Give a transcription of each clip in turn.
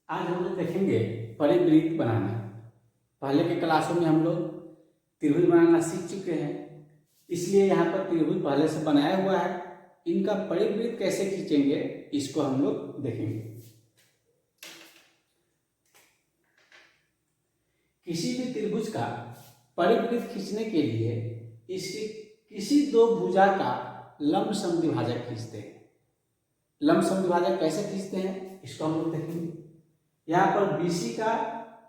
आज हम लोग देखेंगे परिवृत्त बनाना। पहले के क्लासों में हम लोग त्रिभुज बनाना सीख चुके हैं, इसलिए यहाँ पर त्रिभुज पहले से बनाया हुआ है। इनका परिवृत्त कैसे खींचेंगे इसको हम लोग देखेंगे। किसी भी त्रिभुज का परिवृत्त खींचने के लिए इसकी किसी दो भुजा का लंब समद्विभाजक खींचते हैं। लंब समद्विभाजक कैसे खींचते हैं इसको हम लोग देखेंगे। यहाँ पर BC का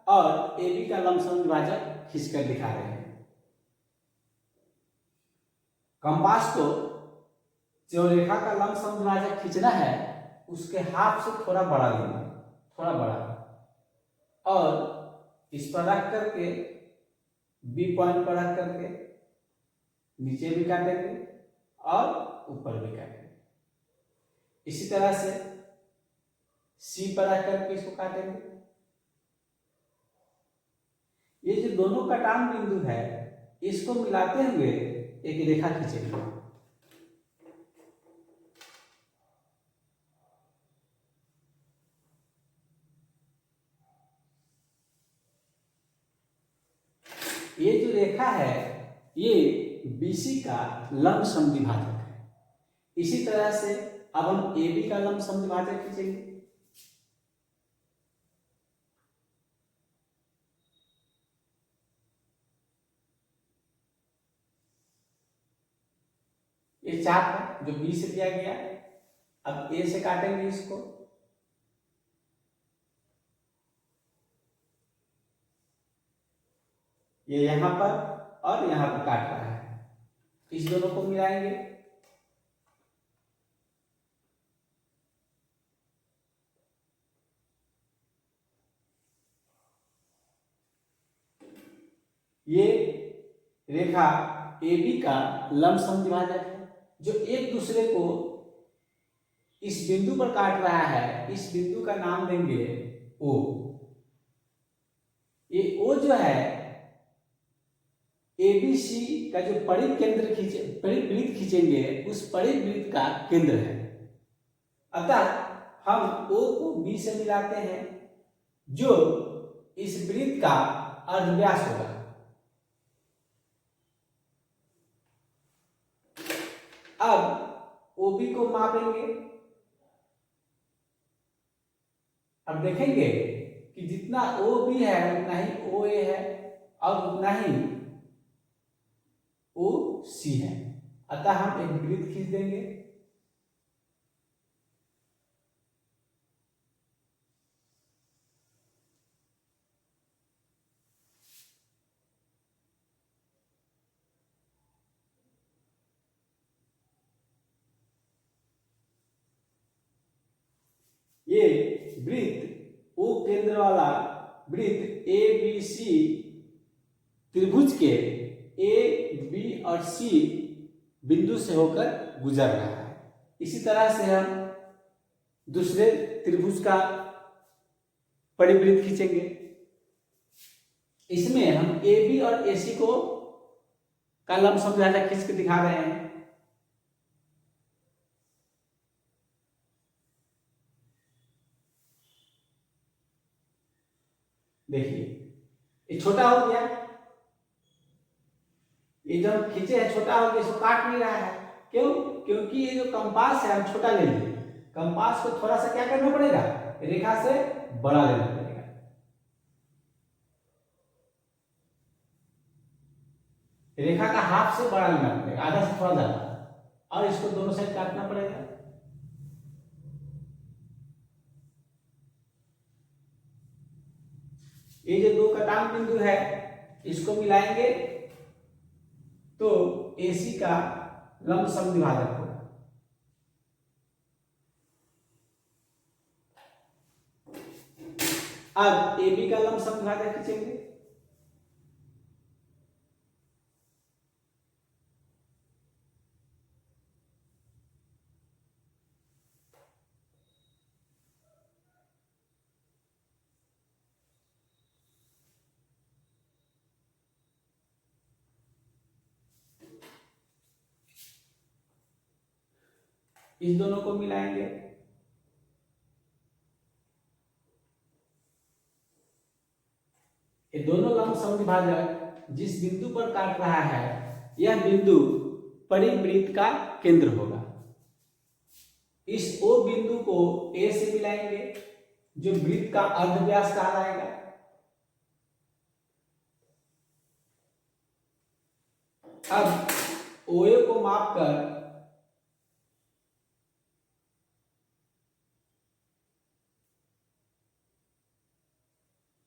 और AB का लंब समद्विभाजक खींचकर दिखा रहे हैं। कंपास को जो रेखा का लंब समद्विभाजक खींचना है उसके हाथ से थोड़ा बड़ा लेना, थोड़ा बड़ा, और इस पर रख करके B पॉइंट पर रख करके नीचे भी काटेंगे और ऊपर भी काटेंगे। इसी तरह से C पर रख करके इसको काटेंगे। ये जो दोनों कटान बिंदु है इसको मिलाते हुए एक रेखा खींचेंगे। ये जो रेखा है ये BC का लंब समद्विभाजक है। इसी तरह से अब हम AB का लंब समद्विभाजक खींचेंगे। ये चाप है जो B से दिया गया। अब A से काटेंगे इसको। ये यहां पर और यहां पर काट रहा है, इस दोनों को मिलाएंगे। ये रेखा AB का लंब समद्विभाजक है जो एक दूसरे को इस बिंदु पर काट रहा है। इस बिंदु का नाम देंगे O। ये O जो है ABC का जो परिवृत्त खींचेंगे उस परिवृत्त का केंद्र है। अतः हम O को B से मिलाते हैं जो इस वृत्त का अर्धव्यास होगा। अब OB को मापेंगे। अब देखेंगे कि जितना OB है उतना ही OA है और उतना ही OC है। अतः हम एक वृत्त खींच देंगे। ये वृत्त O केंद्र वाला वृत्त ABC त्रिभुज के A, B और C बिंदु से होकर गुजर रहा है। इसी तरह से हम दूसरे त्रिभुज का परिवृत्त खींचेंगे। इसमें हम AB और AC को का लंब समद्विभाजक खींच के दिखा रहे हैं। देखिए ये छोटा हो गया, ये जब खींचे है छोटा हो गया, इसको काट नहीं रहा है। क्यों? क्योंकि ये जो कंपास है हम छोटा ले लिए। कंपास को थोड़ा सा क्या करना पड़ेगा, रेखा से बड़ा लेना पड़ेगा। रेखा का हाफ से बड़ा लेना पड़ेगा, आधा से थोड़ा ज्यादा, और इसको दोनों साइड काटना पड़ेगा। ये जो दो कटान बिंदु है इसको मिलाएंगे तो AC का लंब समद्विभाजक होगा। अब AB का लंब समद्विभाजक खींचेंगे। इस दोनों को मिलाएंगे। ये दोनों लंब समद्विभाजक जिस बिंदु पर काट रहा है यह बिंदु परिवृत्त का केंद्र होगा। इस O बिंदु को A से मिलाएंगे जो वृत्त का अर्धव्यास कहलाएगा। अब OA को मापकर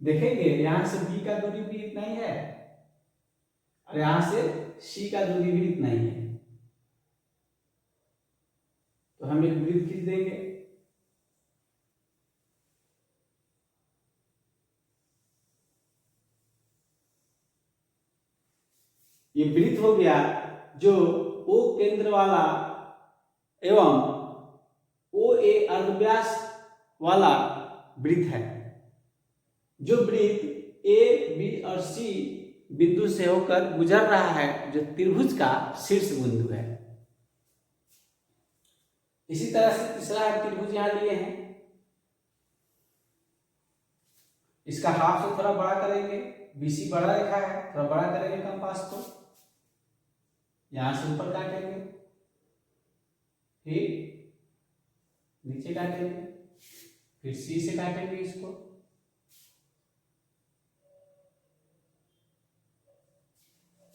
देखेंगे यहां से B का दूरी भी इतना ही है और यहां से C का दूरी भी इतना ही है, तो हम एक वृत्त खींच देंगे। ये वृत्त हो गया जो O केंद्र वाला एवं OA अर्धव्यास वाला वृत्त है, जो वृत्त A, B और C बिंदु से होकर गुजर रहा है, जो त्रिभुज का शीर्ष बिंदु है। इसी तरह से तीसरा त्रिभुज यहां लिए हैं, इसका हाफ से थोड़ा बड़ा करेंगे, BC बड़ा रेखा है, थोड़ा बड़ा करेंगे कंपास को, यहां से ऊपर काटेंगे, फिर नीचे काटेंगे, फिर C से काटेंगे इसको,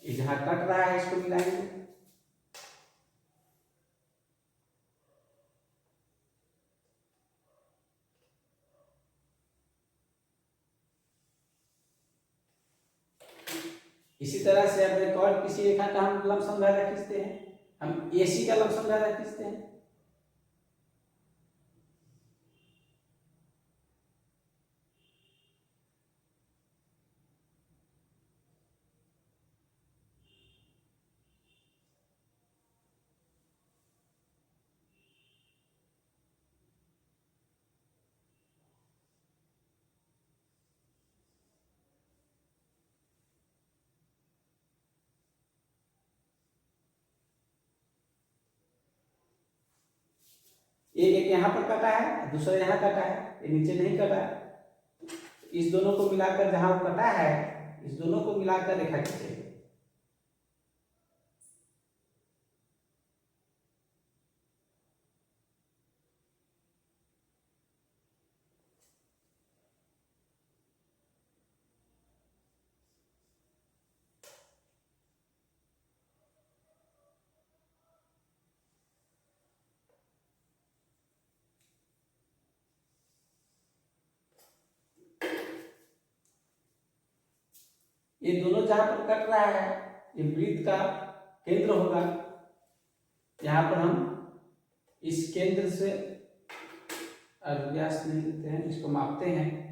जहां कट रहा है इसको मिलाएंगे, इसी तरह से अब एक और किसी रेखा का हम लंब समद्विभाजक खींचते हैं, हम AC का लंब समद्विभाजक खींचते हैं। एक यहाँ पर कटा है, दूसरा यहाँ कटा है, ये नीचे नहीं कटा है। इस दोनों को मिलाकर जहां कटा है, इस दोनों को मिलाकर रेखा खींचेंगे। ये दोनों जहां पर कट रहा है ये वृत्त का केंद्र होगा। यहां पर हम इस केंद्र से व्यास नहीं लेते हैं, इसको मापते हैं।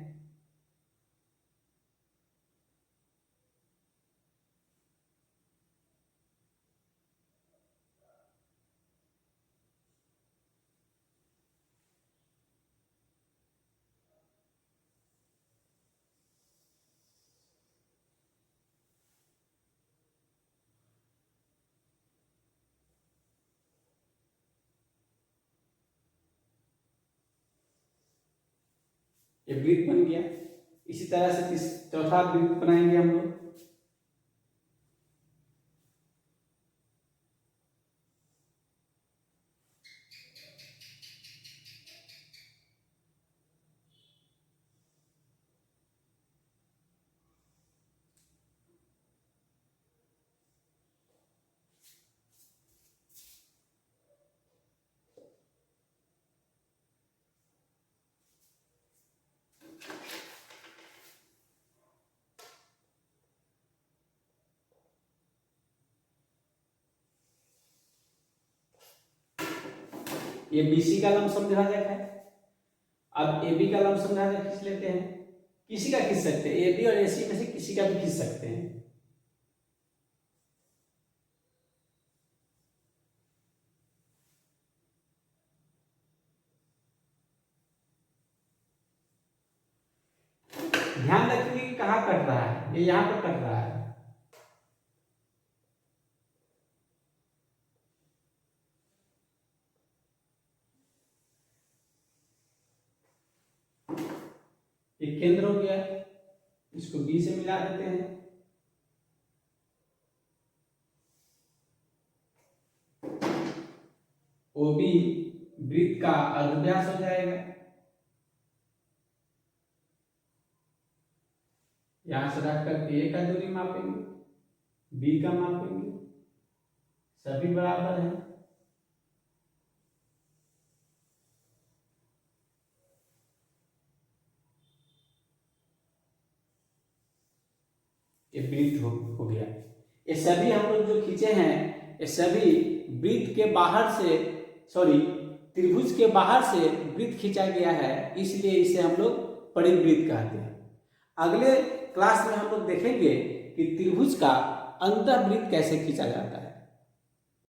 ये वृत्त बन गया। इसी तरह से चौथा वृत्त बनाएंगे हम लोग। ये BC का लंब समद्विभाजक है। अब AB का लंब समद्विभाजक खींच लेते हैं। किसी का खींच सकते हैं, AB और AC में से किसी का भी खींच सकते हैं। ध्यान रखिए कि कहाँ कट रहा है, ये यहाँ पर कट रहा है। ये केंद्र हो गया, इसको बी से मिला देते हैं। ओबी वृत्त का अर्धव्यास हो जाएगा। यहां से रख करके ए का दूरी मापेंगे, बी का मापेंगे, सभी बराबर है। ये वृत्त हो गया। ये सभी हम लोग जो खींचे हैं ये सभी वृत्त के बाहर से, सॉरी त्रिभुज के बाहर से वृत्त खींचा गया है, इसलिए इसे हम लोग परिवृत्त कहते हैं। अगले क्लास में हम लोग देखेंगे कि त्रिभुज का अंतःवृत्त कैसे खींचा जाता है।